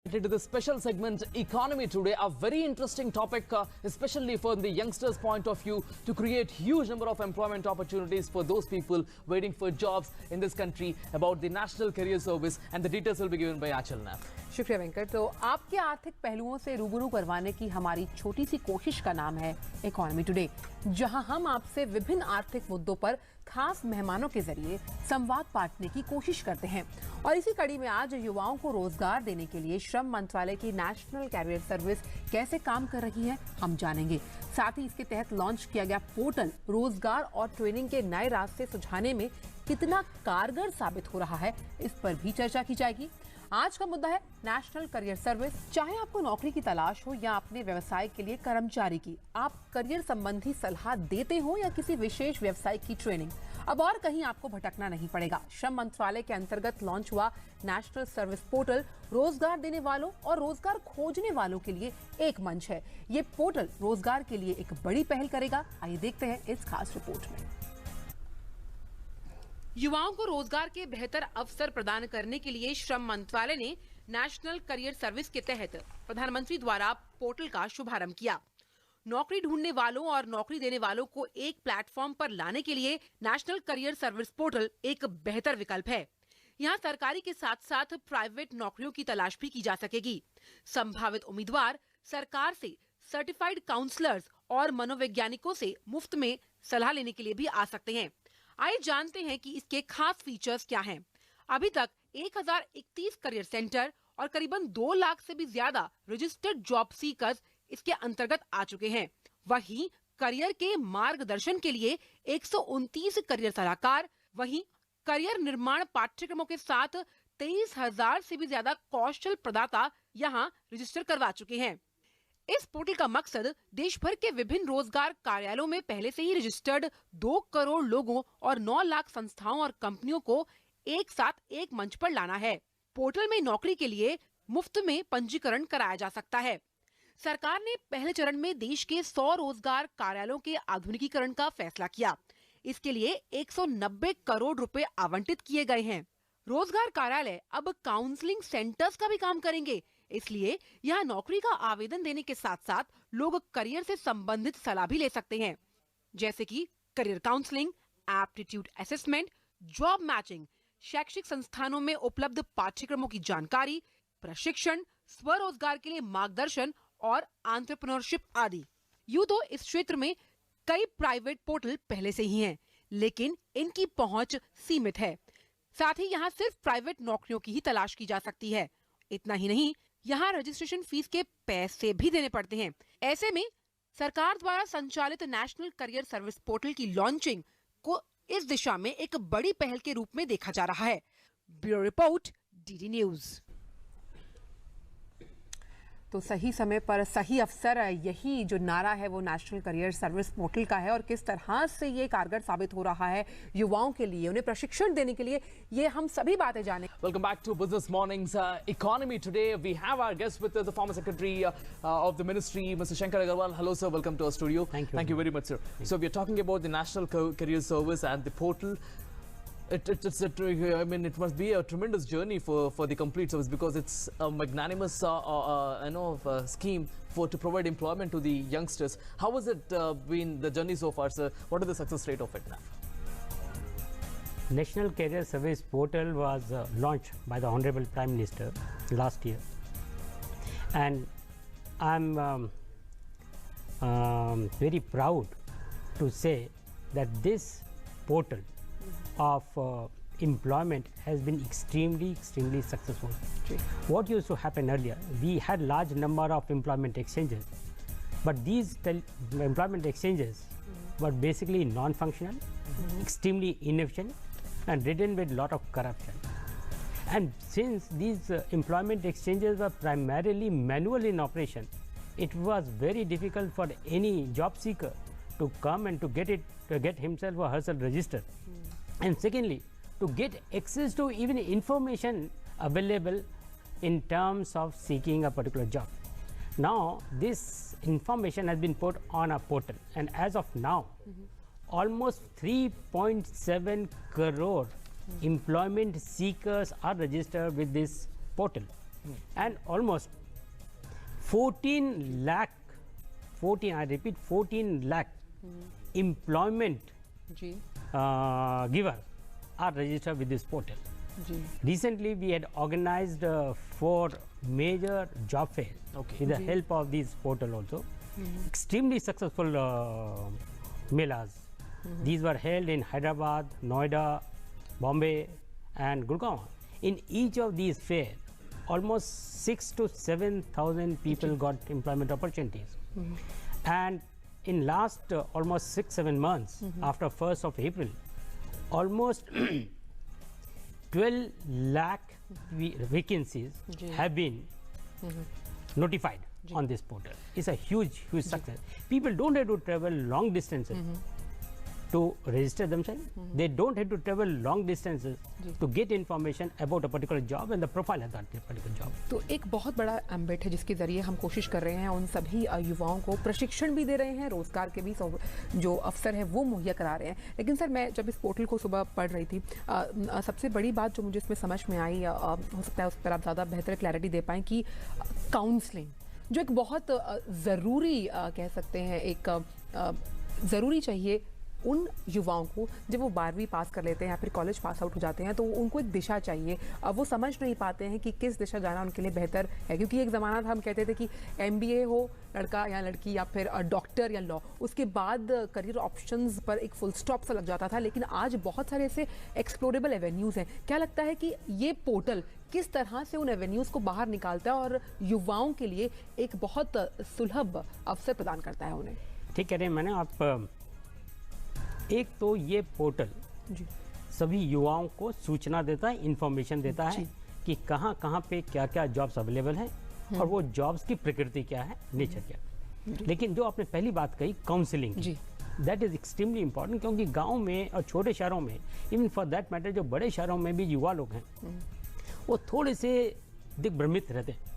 To the special segment Economy Today, a very interesting topic, especially from the youngsters' point of view, to create huge number of employment opportunities for those people waiting for jobs in this country, about the National Career Service, and the details will be given by Achal Nath. शुक्रिया वेंकट। तो आपके आर्थिक पहलुओं से रूबरू करवाने की हमारी छोटी सी कोशिश का नाम है इकोनॉमी टुडे, जहां हम आपसे विभिन्न आर्थिक मुद्दों पर खास मेहमानों के जरिए संवाद बांटने की कोशिश करते हैं। और इसी कड़ी में आज युवाओं को रोजगार देने के लिए श्रम मंत्रालय की नेशनल कैरियर सर्विस कैसे काम कर रही है, हम जानेंगे। साथ ही इसके तहत लॉन्च किया गया पोर्टल रोजगार और ट्रेनिंग के नए रास्ते सुझाने में कितना कारगर साबित हो रहा है, इस पर भी चर्चा की जाएगी। आज का मुद्दा है नेशनल करियर सर्विस। चाहे आपको नौकरी की तलाश हो या अपने व्यवसाय के लिए कर्मचारी की, आप करियर संबंधी सलाह देते हो या किसी विशेष व्यवसाय की ट्रेनिंग, अब और कहीं आपको भटकना नहीं पड़ेगा। श्रम मंत्रालय के अंतर्गत लॉन्च हुआ नेशनल सर्विस पोर्टल रोजगार देने वालों और रोजगार खोजने वालों के लिए एक मंच है। ये पोर्टल रोजगार के लिए एक बड़ी पहल करेगा। आइए देखते हैं इस खास रिपोर्ट में। युवाओं को रोजगार के बेहतर अवसर प्रदान करने के लिए श्रम मंत्रालय ने नेशनल करियर सर्विस के तहत प्रधानमंत्री द्वारा पोर्टल का शुभारंभ किया। नौकरी ढूंढने वालों और नौकरी देने वालों को एक प्लेटफॉर्म पर लाने के लिए नेशनल करियर सर्विस पोर्टल एक बेहतर विकल्प है। यहाँ सरकारी के साथ साथ प्राइवेट नौकरियों की तलाश भी की जा सकेगी। संभावित उम्मीदवार सरकार से सर्टिफाइड काउंसलर्स और मनोवैज्ञानिकों से मुफ्त में सलाह लेने के लिए भी आ सकते हैं। आइए जानते हैं कि इसके खास फीचर्स क्या हैं। अभी तक 1031 करियर सेंटर और करीबन 2 लाख से भी ज्यादा रजिस्टर्ड जॉब सीकर्स इसके अंतर्गत आ चुके हैं। वहीं करियर के मार्गदर्शन के लिए 129 करियर सलाहकार, वहीं करियर निर्माण पाठ्यक्रमों के साथ 23,000 से भी ज्यादा कौशल प्रदाता यहाँ रजिस्टर करवा चुके हैं। इस पोर्टल का मकसद देश भर के विभिन्न रोजगार कार्यालयों में पहले से ही रजिस्टर्ड 2 करोड़ लोगों और 9 लाख संस्थाओं और कंपनियों को एक साथ एक मंच पर लाना है। पोर्टल में नौकरी के लिए मुफ्त में पंजीकरण कराया जा सकता है। सरकार ने पहले चरण में देश के 100 रोजगार कार्यालयों के आधुनिकीकरण का फैसला किया। इसके लिए 190 करोड़ रुपए आवंटित किए गए हैं। रोजगार कार्यालय अब काउंसलिंग सेंटर्स का भी काम करेंगे, इसलिए यहाँ नौकरी का आवेदन देने के साथ साथ लोग करियर से संबंधित सलाह भी ले सकते हैं, जैसे कि career counselling, aptitude assessment, job matching, शैक्षिक संस्थानों में उपलब्ध पाठ्यक्रमों की जानकारी, प्रशिक्षण, स्वरोजगार के लिए मार्गदर्शन और एंटरप्रेन्योरशिप आदि। यूं तो इस क्षेत्र में कई प्राइवेट पोर्टल पहले से ही हैं, लेकिन इनकी पहुंच सीमित है। साथ ही यहाँ सिर्फ प्राइवेट नौकरियों की ही तलाश की जा सकती है। इतना ही नहीं, यहाँ रजिस्ट्रेशन फीस के पैसे भी देने पड़ते हैं। ऐसे में सरकार द्वारा संचालित नेशनल करियर सर्विस पोर्टल की लॉन्चिंग को इस दिशा में एक बड़ी पहल के रूप में देखा जा रहा है। Bureau report, DD news. तो सही समय पर सही अवसर, यही जो नारा है वो नेशनल करियर सर्विस पोर्टल का है। और किस तरह से ये कारगर साबित हो रहा है युवाओं के लिए, उन्हें प्रशिक्षण देने के लिए, ये हम सभी बातें जाने। Welcome back to Business Morning's Economy Today. We have our guest with us, the former Secretary of the Ministry, Mr. Shankar Agarwal. Hello, sir. Welcome to our studio. Thank you very much, sir. So we are talking about the National Career Service and the portal. It must be a tremendous journey for the complete service, because it's a magnanimous scheme to provide employment to the youngsters. How has it been the journey so far, sir? What is the success rate of it now? National Career Service Portal was launched by the Honorable Prime Minister last year, and I'm very proud to say that this portal of employment has been extremely successful. What used to happen earlier, we had large number of employment exchanges, but these employment exchanges were basically non-functional, extremely inefficient, and ridden with lot of corruption. And since these employment exchanges were primarily manual in operation, it was very difficult for any job seeker to come and to get himself or herself registered. And secondly, to get access to even information available in terms of seeking a particular job. Now this information has been put on a portal, and as of now almost 3.7 crore employment seekers are registered with this portal. and almost 14 lakh, 14, I repeat, 14 lakh employment ji givers are registered with this portal. Ji Recently, we had organized 4 major job fairs with the help of this portal also. Extremely successful melas. These were held in Hyderabad, Noida, Bombay, and Gurgaon. In each of these fairs, almost 6,000 to 7,000 people got employment opportunities. And in last almost 6-7 months, after 1st of April, almost 12 lakh vacancies have been notified on this portal. It's a huge success. People don't have to travel long distances to register themselves. They don't have to travel long distances to get information about a particular job and the profile of that particular job. तो एक बहुत बड़ा एम्बेट है जिसके जरिए हम कोशिश कर रहे हैं उन सभी युवाओं को प्रशिक्षण भी दे रहे हैं, रोजगार के भी जो अवसर है वो मुहैया करा रहे हैं. लेकिन सर, मैं जब इस पोर्टल को सुबह पढ़ रही थी, सबसे बड़ी बात जो मुझे इसमें समझ में आई, हो सकता है उस पर आप ज़्यादा बेहतर क्लैरिटी दे पाएँ, कि काउंसलिंग जो एक बहुत ज़रूरी कह सकते हैं, एक ज़रूरी चाहिए उन युवाओं को जब वो 12वीं पास कर लेते हैं या फिर कॉलेज पास आउट हो जाते हैं, तो उनको एक दिशा चाहिए. अब वो समझ नहीं पाते हैं कि किस दिशा जाना उनके लिए बेहतर है, क्योंकि एक ज़माना था हम कहते थे कि MBA हो लड़का या लड़की या फिर डॉक्टर या लॉ, उसके बाद करियर ऑप्शंस पर एक फुल स्टॉप सा लग जाता था. लेकिन आज बहुत सारे ऐसे एक्सप्लोरेबल एवेन्यूज़ हैं. क्या लगता है कि ये पोर्टल किस तरह से उन एवेन्यूज़ को बाहर निकालता है और युवाओं के लिए एक बहुत सुलभ अवसर प्रदान करता है उन्हें? ठीक कह रहे हैं. मैंने आप एक तो ये पोर्टल सभी युवाओं को सूचना देता है, इंफॉर्मेशन देता है कि कहाँ पे क्या क्या जॉब्स अवेलेबल हैं और वो जॉब्स की प्रकृति क्या है, नेचर क्या है. लेकिन जो आपने पहली बात कही काउंसलिंग की, दैट इज़ एक्सट्रीमली इम्पॉर्टेंट, क्योंकि गांव में और छोटे शहरों में, इवन फॉर दैट मैटर जो बड़े शहरों में भी युवा लोग हैं, वो थोड़े से दिग्भ्रमित रहते हैं.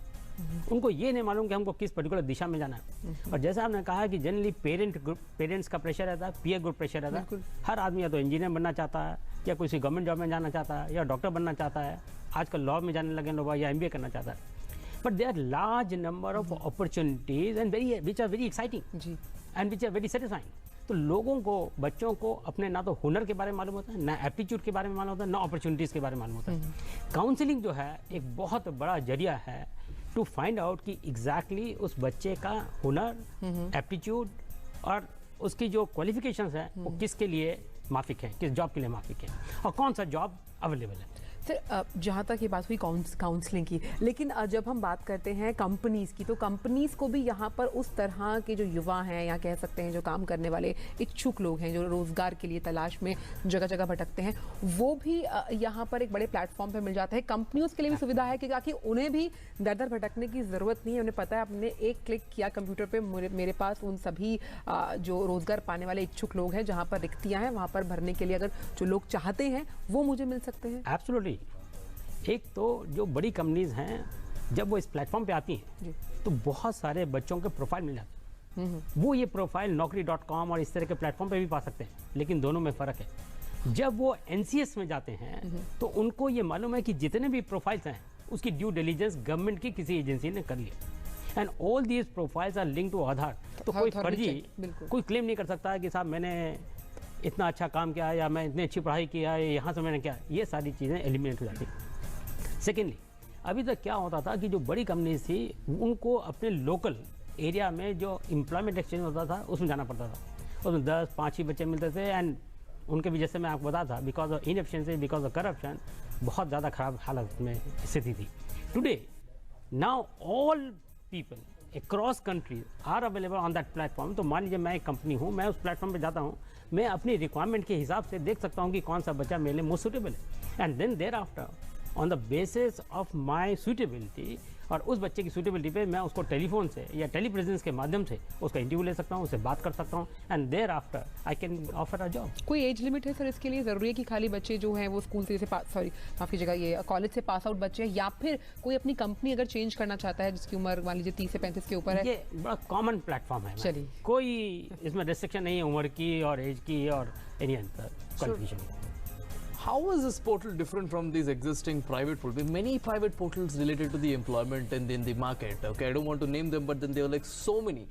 उनको ये नहीं मालूम कि हमको किस पर्टिकुलर दिशा में जाना है. और जैसा आपने कहा कि जनरली पेरेंट्स का प्रेशर रहता है, पीयर ग्रुप प्रेशर रहता है. हर आदमी या तो इंजीनियर बनना चाहता है, या किसी गवर्नमेंट जॉब में जाना चाहता है, या डॉक्टर बनना चाहता है, आजकल लॉ में जाने लगे लोग, या MBA करना चाहता है. But there are large number of opportunities and which are very exciting and which are very satisfying. तो लोगों को, बच्चों को अपने ना तो हुनर के बारे में मालूम होता है, ना एप्टीट्यूड के बारे में मालूम होता है, ना अपॉर्चुनिटीज़ के बारे में मालूम होता है. काउंसलिंग जो है एक बहुत बड़ा जरिया है टू फाइंड आउट कि एग्जैक्टली उस बच्चे का हुनर, एप्टीट्यूड और उसकी जो क्वालिफिकेशंस हैं वो किसके लिए माफिक है, किस जॉब के लिए माफिक है, और कौन सा जॉब अवेलेबल है. सर, जहाँ तक ये बात हुई काउंसलिंग की, लेकिन जब हम बात करते हैं कंपनीज़ की, तो कंपनीज़ को भी यहाँ पर उस तरह के जो युवा हैं, या कह सकते हैं जो काम करने वाले इच्छुक लोग हैं, जो रोज़गार के लिए तलाश में जगह जगह भटकते हैं, वो भी यहाँ पर एक बड़े प्लेटफॉर्म पर मिल जाता है. कंपनियों के लिए भी सुविधा है कि ताकि उन्हें भी दर दर भटकने की ज़रूरत नहीं है. उन्हें पता है, आपने एक क्लिक किया कंप्यूटर पर, मेरे पास उन सभी जो रोज़गार पाने वाले इच्छुक लोग हैं, जहाँ पर रिक्तियाँ हैं, वहाँ पर भरने के लिए अगर जो लोग चाहते हैं वो मुझे मिल सकते हैं. एब्सोल्युटली. एक तो जो बड़ी कंपनीज हैं, जब वो इस प्लेटफॉर्म पे आती हैं तो बहुत सारे बच्चों के प्रोफाइल मिल जाते हैं. वो ये प्रोफाइल Naukri.com और इस तरह के प्लेटफॉर्म पे भी पा सकते हैं, लेकिन दोनों में फ़र्क है. जब वो NCS में जाते हैं तो उनको ये मालूम है कि जितने भी प्रोफाइल्स हैं उसकी ड्यू डिलीजेंस गवर्नमेंट की किसी एजेंसी ने कर लिया, and all these profiles are link to Aadhaar. तो कोई फर्जी, कोई क्लेम नहीं कर सकता है कि साहब मैंने इतना अच्छा काम किया, या मैं इतनी अच्छी पढ़ाई किया, या यहाँ से मैंने क्या. ये सारी चीज़ें एलिमिनेट हो जाती हैं. सेकेंडली, अभी तक क्या होता था कि जो बड़ी कंपनीज थी उनको अपने लोकल एरिया में जो एम्प्लॉयमेंट एक्सचेंज होता था उसमें जाना पड़ता था. उसमें 10-5 ही बच्चे मिलते थे, एंड उनके भी, जैसे मैं आपको बता था, because of inefficiency, because of corruption, बहुत ज़्यादा ख़राब हालत में स्थिति थी. Today now all people across countries are available on that platform. तो मान लीजिए मैं एक कंपनी हूँ, मैं उस प्लेटफॉर्म पर जाता हूँ, मैं अपनी रिक्वायरमेंट के हिसाब से देख सकता हूँ कि कौन सा बच्चा मेरे लिए मोस्ट सूटेबल है, and then thereafter on the basis of my suitability, और उस बच्चे की सूटेबिलिटी पे मैं उसको टेलीफोन से या टेलीप्रेजेंस के माध्यम से उसका इंटरव्यू ले सकता हूँ, उससे बात कर सकता हूँ, and thereafter I can offer a job. कोई एज लिमिट है सर इसके लिए? ज़रूरी है कि खाली बच्चे जो हैं वो स्कूल से माफ़ी जगह ये कॉलेज से पास आउट बच्चे हैं, या फिर कोई अपनी कंपनी अगर चेंज करना चाहता है जिसकी उम्र मान लीजिए 30 से 35 के ऊपर है? ये बड़ा कॉमन प्लेटफॉर्म है. चलिए, कोई इसमें रिस्ट्रिक्शन नहीं है उम्र की और एज की और any other condition. How is this portal different from these existing private portals? Many private portals related to the employment and in the market. Okay, I don't want to name them, but then there are like so many.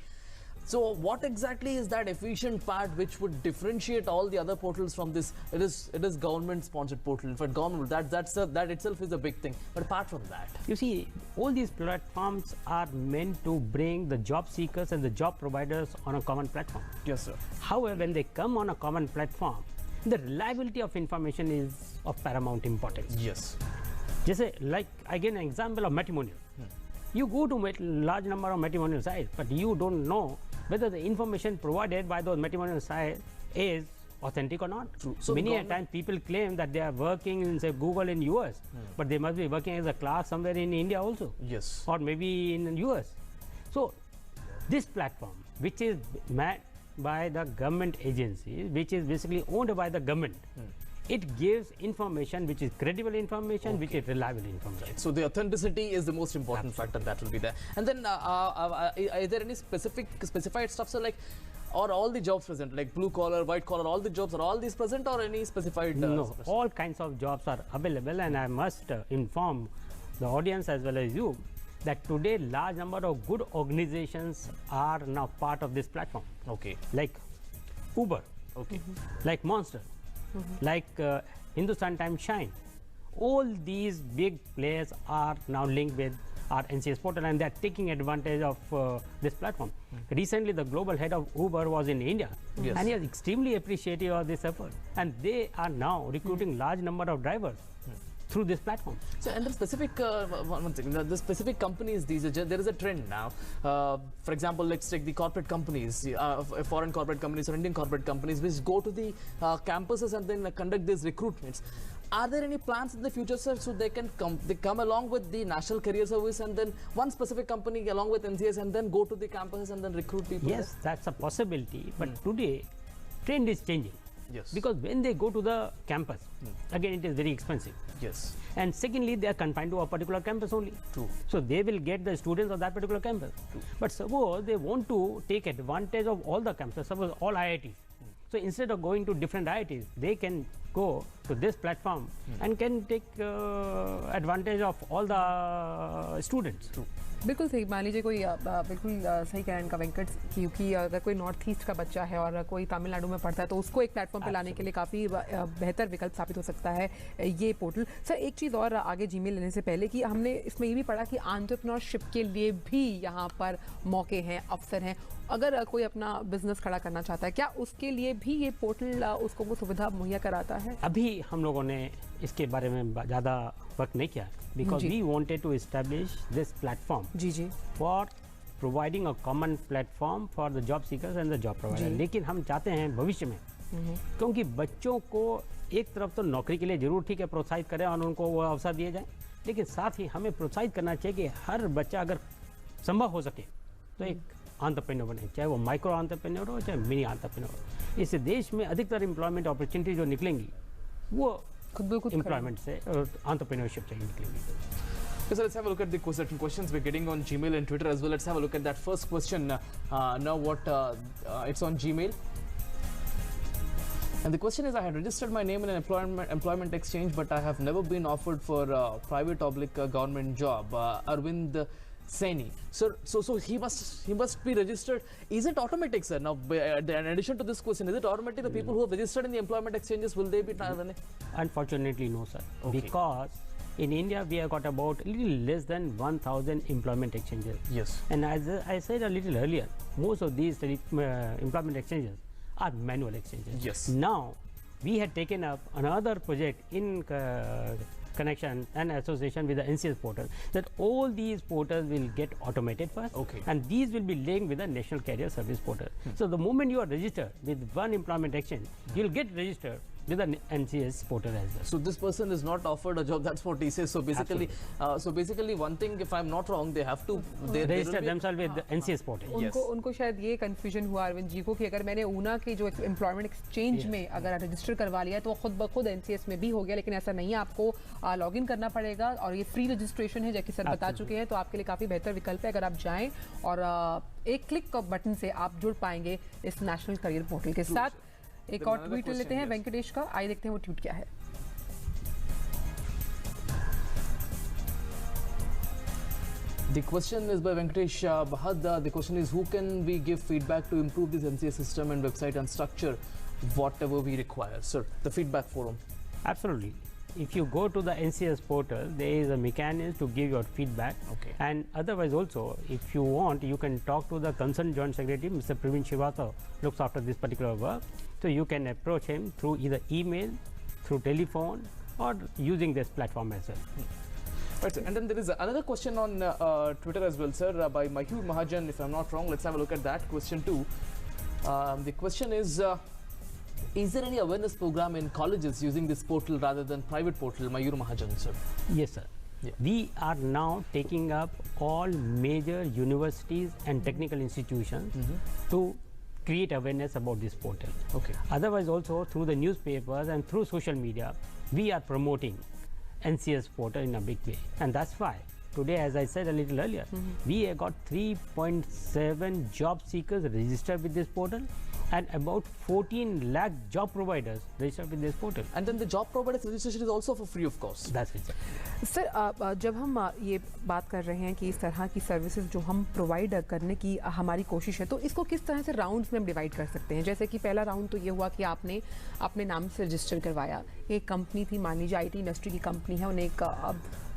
So what exactly is that efficient part which would differentiate all the other portals from this? It is government sponsored portal. In fact, government that itself is a big thing. But apart from that, You see, all these platforms are meant to bring the job seekers and the job providers on a common platform. yes, sir. However, when they come on a common platform, the reliability of information is of paramount importance. Yes. Just like again, an example of matrimonial. You go to large number of matrimonial sites, but you don't know whether the information provided by those matrimonial sites is authentic or not. True. So Many a government- time people claim that they are working in say Google in US, but they must be working as a clerk somewhere in India also, Yes. or maybe in US. So this platform, which is made by the government agency, which is basically owned by the government, it gives information which is credible information, which is reliable information. So the authenticity is the most important factor that will be there. And then, is there any specified stuff? So like, are all the jobs present? Like blue collar, white collar, all the jobs, are all these present, or any specified? No, all kinds of jobs are available, and I must inform the audience as well as you that today large number of good organizations are now part of this platform, Okay. like Uber, Okay. like Monster, like Hindustan Times Shine. All these big players are now linked with our NCS portal, and they are taking advantage of this platform. Recently, the global head of Uber was in India, Yes. and he is extremely appreciative of this effort. And they are now recruiting large number of drivers through this platform. So, and the specific, one thing, the specific companies, there is a trend now. For example, let's take the corporate companies, foreign corporate companies or Indian corporate companies, which go to the campuses and then conduct these recruitments. Are there any plans in the future, sir, so they can come along with the National Career Service and then one specific company along with NCS and then go to the campuses and then recruit people? Yes, that's a possibility. But today, trend is changing. Yes. Because when they go to the campus, again it is very expensive. Yes. And secondly, they are confined to a particular campus only. True. So they will get the students of that particular campus. But suppose they want to take advantage of all the campuses, suppose all IITs. So instead of going to different IITs, they can go to this platform and can take advantage of all the students. True. बिल्कुल सही, मान लीजिए कोई बिल्कुल सही कह रहे हैं इनका वेंकट, क्योंकि अगर कोई नॉर्थ ईस्ट का बच्चा है और कोई तमिलनाडु में पढ़ता है तो उसको एक प्लेटफॉर्म पे लाने के लिए काफ़ी बेहतर विकल्प साबित हो सकता है ये पोर्टल। सर एक चीज़ और आगे जीमेल लेने से पहले कि हमने इसमें ये भी पढ़ा कि एंटरप्रेन्योरशिप के लिए भी यहाँ पर मौके हैं, अवसर हैं। अगर कोई अपना बिजनेस खड़ा करना चाहता है, क्या उसके लिए भी ये पोर्टल उसको वो सुविधा मुहैया कराता है? अभी हम लोगों ने इसके बारे में ज़्यादा वर्क नहीं किया, because we wanted to establish this platform ji for providing a common platform for the job seekers and the job provider. लेकिन हम चाहते हैं भविष्य में, क्योंकि बच्चों को एक तरफ तो नौकरी के लिए जरूर ठीक है प्रोत्साहित करें और उनको वो अवसर दिए जाए, लेकिन साथ ही हमें प्रोत्साहित करना चाहिए कि हर बच्चा अगर संभव हो सके तो एक एंटरप्रेन्योर बने, चाहे वो माइक्रो एंटरप्रेन्योर हो चाहे मिनी एंटरप्रेन्योर हो। इस देश में अधिकतर एम्प्लॉयमेंट अपॉर्चुनिटी जो निकलेंगी वो खुद एम्प्लॉयमेंट से और एंटरप्रेन्योरशिप से ही निकलेंगी। Okay, so let's have a look at the certain questions we're getting on Gmail and Twitter as well. Let's have a look at that first question. Now what it's on Gmail. And the question is, I had registered my name in an employment exchange, but I have never been offered for private government job. Arvind Saini. So he must be registered. Is it automatic, sir? Now, in addition to this question, is it automatic? The people who have registered in the employment exchanges, will they be running? Unfortunately, no, sir. Okay. Because in India, we have got about a little less than 1,000 employment exchanges. Yes. And as I said a little earlier, most of these employment exchanges are manual exchanges. Yes. Now, we had taken up another project in connection and association with the NCS portal, that all these portals will get automated first. Okay. And these will be linked with the National Career Service portal. So the moment you are registered with one employment exchange, you will get registered with the NCS portal as well. So this person is not offered a job. That's what he says. So basically, one thing, if I'm not wrong, they have to register themselves with the NCS portal. उनको शायद ये confusion हुआ अरविंद जी को कि अगर मैंने ऊना के जो एम्प्लॉयमेंट एक्सचेंज में अगर रजिस्टर करवा लिया तो खुद ब खुद एनसीएस में भी हो गया, लेकिन ऐसा नहीं है, आपको लॉगिन करना पड़ेगा और ये फ्री रजिस्ट्रेशन है जैसे सर बता चुके हैं, तो आपके लिए काफ़ी बेहतर विकल्प है। अगर आप जाएं और एक क्लिक बटन से आप जुड़ पाएंगे इस नेशनल करियर पोर्टल के साथ। एक और ट्वीट लेते हैं वेंकटेश का, आइए देखते हैं वो ट्वीट क्या है। The question is by Venkatesh Bahad. The question is, who can we give feedback to improve this NCS system and website and structure whatever we require? Sir, the feedback forum. Absolutely. If you go to the NCS portal, there is a mechanism to give your feedback. Okay. And otherwise also, if you want, you can talk to the concerned Joint Secretary, Mr. Praveen Srivastava, looks after this particular work. So you can approach him through either email, through telephone, or using this platform as well. Right, sir. And then there is another question on Twitter as well, sir, by Mayur Mahajan, if I'm not wrong. Let's have a look at that. Question 2. The question is there any awareness program in colleges using this portal rather than private portal? Mayur Mahajan, sir. Yes, sir. Yeah. We are now taking up all major universities and technical institutions to create awareness about this portal. Okay. Otherwise also through the newspapers and through social media, we are promoting NCS portal in a big way. And that's why today, as I said a little earlier, we have got 3.7 job seekers registered with this portal and about 14 lakh job providers registered with this portal. And then the job providers registration is also for free of cost. That's it, sir. Sir जब हम ये बात कर रहे हैं कि इस तरह की सर्विसेज जो हम प्रोवाइड करने की हमारी कोशिश है, तो इसको किस तरह से राउंड्स में हम डिवाइड कर सकते हैं? जैसे कि पहला राउंड तो ये हुआ कि आपने अपने नाम से रजिस्टर करवाया, एक कंपनी थी, मान लीजिए आईटी इंडस्ट्री की कंपनी है, उन्हें एक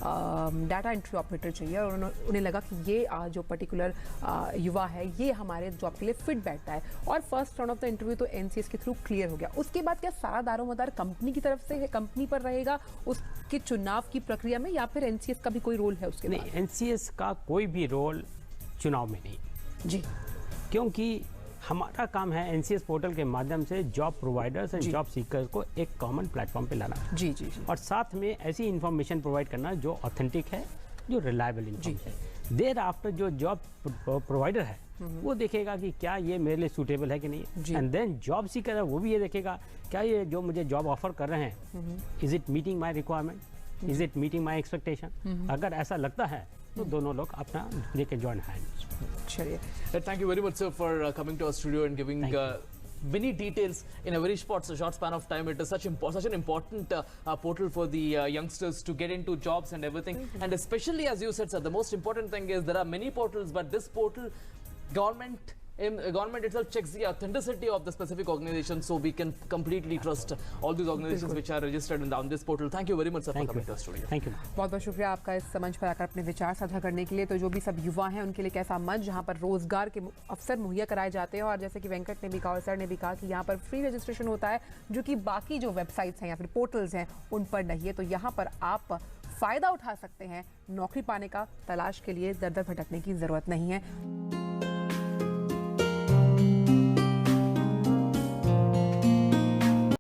डाटा एंट्री ऑपरेटर चाहिए और उन्हें लगा कि ये जो पर्टिकुलर युवा है ये हमारे जॉब के लिए फिट बैठता है और first round of the interview तो एनसीएस के थ्रू क्लियर हो गया। उसके बाद क्या सारा दारोमदार कंपनी की तरफ से है, कंपनी पर रहेगा उसके चुनाव की प्रक्रिया में, या फिर एनसीएस का भी कोई रोल है उसके? नहीं, एनसीएस का कोई भी रोल चुनाव में नहीं जी, क्योंकि हमारा काम है एनसीएस पोर्टल के माध्यम से job providers and job seekers को एक कॉमन प्लेटफॉर्म पे लाना जी जी जी, और साथ में ऐसी इंफॉर्मेशन प्रोवाइड करना जो ऑथेंटिक है, जो रिलायबल इंफॉर्मेशन है। देर आफ्टर जो जॉब प्रोवाइडर है वो देखेगा कि क्या ये मेरे लिए सूटेबल है कि नहीं, एंड देन जॉब सीकर है वो भी ये देखेगा क्या ये जो मुझे जॉब ऑफर कर रहे हैं is it meeting my requirement, is it meeting my expectation. अगर ऐसा लगता है तो दोनों लोग अपना लेके जॉइन हैंड्स। चलिए, Thank you very much, sir, for coming to our studio and giving many details in a very short span of time. It is such an important portal for the youngsters to get into jobs and everything. And especially, as you said, sir, the most important thing is there are many portals, but this portal, government itself checks the authenticity of the specific organization, so we can completely trust all these organizations which are registered on this portal. Thank you very much, sir, for coming to our studio. Thank you. बहुत बहुत शुक्रिया आपका इस मंच पर आकर अपने विचार साझा करने के लिए। तो जो भी सब युवा हैं उनके लिए कैसा मंच जहां पर रोजगार के अवसर मुहैया कराए जाते हैं, और जैसे कि वेंकट ने भी कहा और सर ने भी कहा कि यहाँ पर फ्री रजिस्ट्रेशन होता है, जो कि बाकी जो वेबसाइट्स हैं या फिर पोर्टल्स हैं उन पर नहीं है। तो यहाँ पर आप फ़ायदा उठा सकते हैं, नौकरी पाने का तलाश के लिए दर दर भटकने की ज़रूरत नहीं है।